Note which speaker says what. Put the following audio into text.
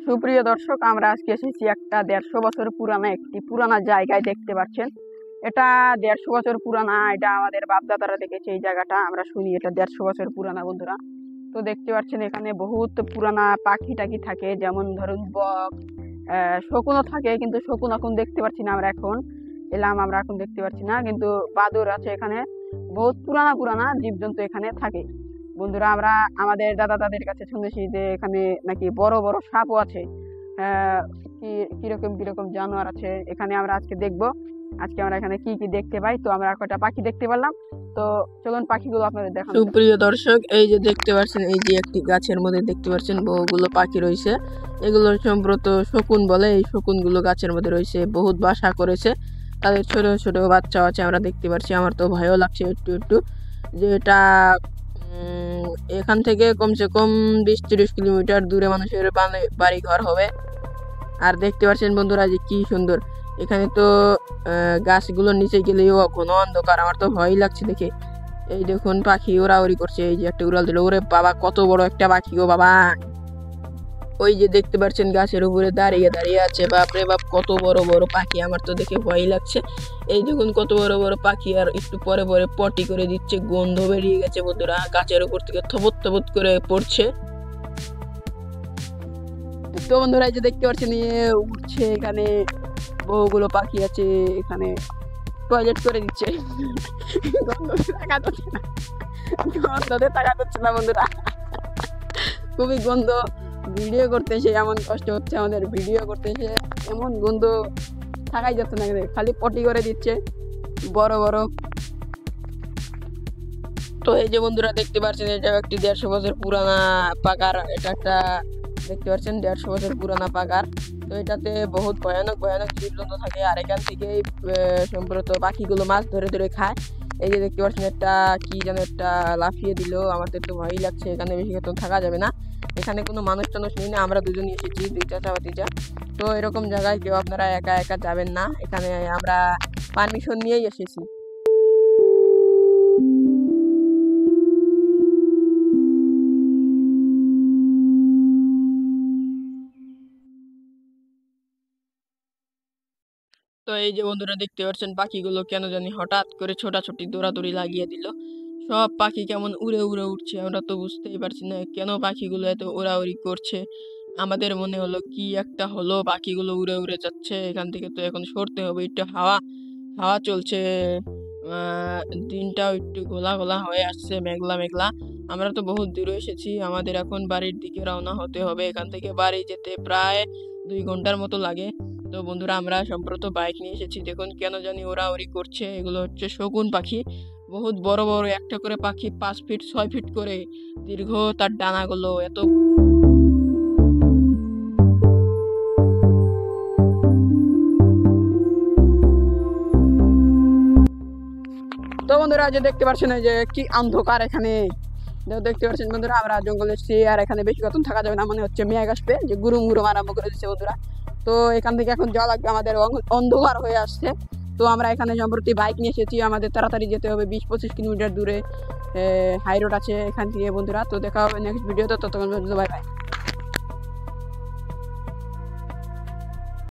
Speaker 1: সুপ্রিয় দর্শক, আমরা আজকে এসেছি একটা 150 বছর পুরানো একটি পুরানা জায়গায়। দেখতে পাচ্ছেন এটা 150 বছর পুরানা। এটা আমাদের বাপদাদারা দেখেছে এই জায়গাটা, আমরা শুনি এটা 150 বছর পুরানা বন্ধুরা। তো দেখতে পাচ্ছেন এখানে বহুত পুরানা পাখি টাকি থাকে, যেমন ধরুন বক, শকুনও থাকে, কিন্তু শকুন এখন দেখতে পাচ্ছি না। আমরা এখন দেখতে পাচ্ছি না, কিন্তু বাদুর আছে এখানে। বহুত পুরানা পুরানা জীবজন্তু এখানে থাকে বন্ধুরা। আমরা আমাদের দাদা দাদির কাছে শুনেছি যে এখানে নাকি বড় বড় সাপও আছে। কিরকম কিরকম জানোয়ার আছে এখানে, আমরা আজকে দেখবো। আজকে আমরা এখানে কি কি দেখতে পাই। তো আমরা কয়টা পাখি দেখতে পারলাম, তো চলুন পাখিগুলো আপনাদের দেখাবো।
Speaker 2: সুপ্রিয় দর্শক, এই যে দেখতে পাচ্ছেন, এই যে একটি গাছের মধ্যে দেখতে পাচ্ছেন বহুগুলো পাখি রয়েছে। এগুলো সম্ভবত শকুন বলে। এই শকুনগুলো গাছের মধ্যে রয়েছে, বহুত বাসা করেছে। তাদের ছোট ছোট বাচ্চা আছে, আমরা দেখতে পাচ্ছি। আমার তো ভয়ও লাগছে একটু একটু, যে এটা এখান থেকে কমসে কম 20-30 কিলোমিটার দূরে মানুষের বাড়ি ঘর হবে। আর দেখতে পাচ্ছেন বন্ধুরা যে কি সুন্দর। এখানে তো গাছগুলোর নিচে গেলেও ঘন অন্ধকার, আমার তো ভয় লাগছে দেখে। এই দেখুন পাখি ওড়াউড়ি করছে, এই যে একটা উড়াল দিল। ওরে বাবা, কত বড় একটা পাখি গো বাবা! ওই যে দেখতে পাচ্ছেন গাছের উপরে দাঁড়িয়ে দাঁড়িয়ে আছে। বাপরে বাপ, কত বড় বড় পাখি! আমার তো দেখে ভয় লাগছে। এই দেখুন কত বড় বড় পাখি, আর একটু পরে পরে পটি করে দিচ্ছে, গন্ধ বেরিয়ে গেছে বন্ধুরা। গাছের উপর থেকে থবত থবত করে পড়ছে। তো বন্ধুরা এই যে দেখতে পাচ্ছেন উঠছে, এখানে বহুগুলো পাখি আছে। এখানে টয়লেট করে দিচ্ছে। গন্ধতে তাকা যাচ্ছে না বন্ধুরা, খুবই গন্ধ। ভিডিও করতে এসে এমন কষ্ট হচ্ছে আমাদের, ভিডিও করতে এসে এমন গন্ধ থাকাই যাচ্ছে না, খালি পটি করে দিচ্ছে বড় বড়। তো এই যে বন্ধুরা দেখতে পাচ্ছেন, এটা একটি 150 বছর পুরানা পাকার। এটা একটা দেখতে পাচ্ছেন 150 বছর পুরানা পাকার। তো এটাতে বহুত ভয়ানক ভয়ানক জীবজন্তু থাকে, আর এখান থেকেই সম্ভবত পাখিগুলো মাছ ধরে ধরে খায়। এই যে দেখতে পাচ্ছেন একটা কি যেন একটা লাফিয়ে দিল, আমাদের তো ভয়ই লাগছে। এখানে বেশিক্ষণ থাকা যাবে না, এখানে কোনো মানুষ টানুষ নেই না। আমরা দুজনই এসেছি, 2 চাচা ভাতিজা। তো এরকম জায়গায় কেউ আপনারা একা একা যাবেন না, এখানে আমরা পারমিশন নিয়েই এসেছি। তো এই যে বন্ধুরা দেখতে পাচ্ছেন পাখিগুলো কেন জানি হঠাৎ করে ছোটাছুটি দৌড়াদৌড়ি লাগিয়ে দিল। সব পাখি কেমন উড়ে উড়ে উঠছে, আমরা তো বুঝতেই পারছি না কেন পাখিগুলো এত উড়াউড়ি করছে। আমাদের মনে হলো কি একটা হলো, পাখিগুলো উড়ে উড়ে যাচ্ছে। এখান থেকে তো এখন সরতে হবে। একটু হাওয়া হাওয়া চলছে, দিনটাও একটু ঘোলা ঘোলা হয়ে আসছে, মেঘলা মেঘলা। আমরা তো বহুত দূরে এসেছি, আমাদের এখন বাড়ির দিকে রওনা হতে হবে। এখান থেকে বাড়ি যেতে প্রায় 2 ঘন্টার মতো লাগে। তো বন্ধুরা আমরা সম্প্রতি বাইক নিয়ে এসেছি, দেখুন কেন জানি ওড়াউড়ি করছে। এগুলো হচ্ছে শকুন পাখি, বহুত বড় বড় একটা করে পাখি, 5 ফিট 6 ফিট করে দীর্ঘ তার ডানাগুলো এত। তো বন্ধুরা যে দেখতে পাচ্ছেন যে কি অন্ধকার এখানে, দেখতে পাচ্ছেন বন্ধুরা আমরা জঙ্গলে এসেছি, আর এখানে বেশি কতক্ষণ থাকা যাবে না, মনে হচ্ছে মেঘ আসবে, যে গুরুম গুরুম আরম্ভ করে দিচ্ছে বন্ধুরা। তো এখান থেকে এখন যাওয়া লাগবে, আমাদের অন্ধকার হয়ে আসছে। তো আমরা এখানে সম্প্রতি বাইক নিয়ে এসেছি, আমাদের তাড়াতাড়ি যেতে হবে। 20-25 কিলোমিটার দূরে হাই রোড আছে এখান থেকে বন্ধুরা। তো দেখা হবে নেক্সট ভিডিওতে, ততক্ষণ বাই বাই।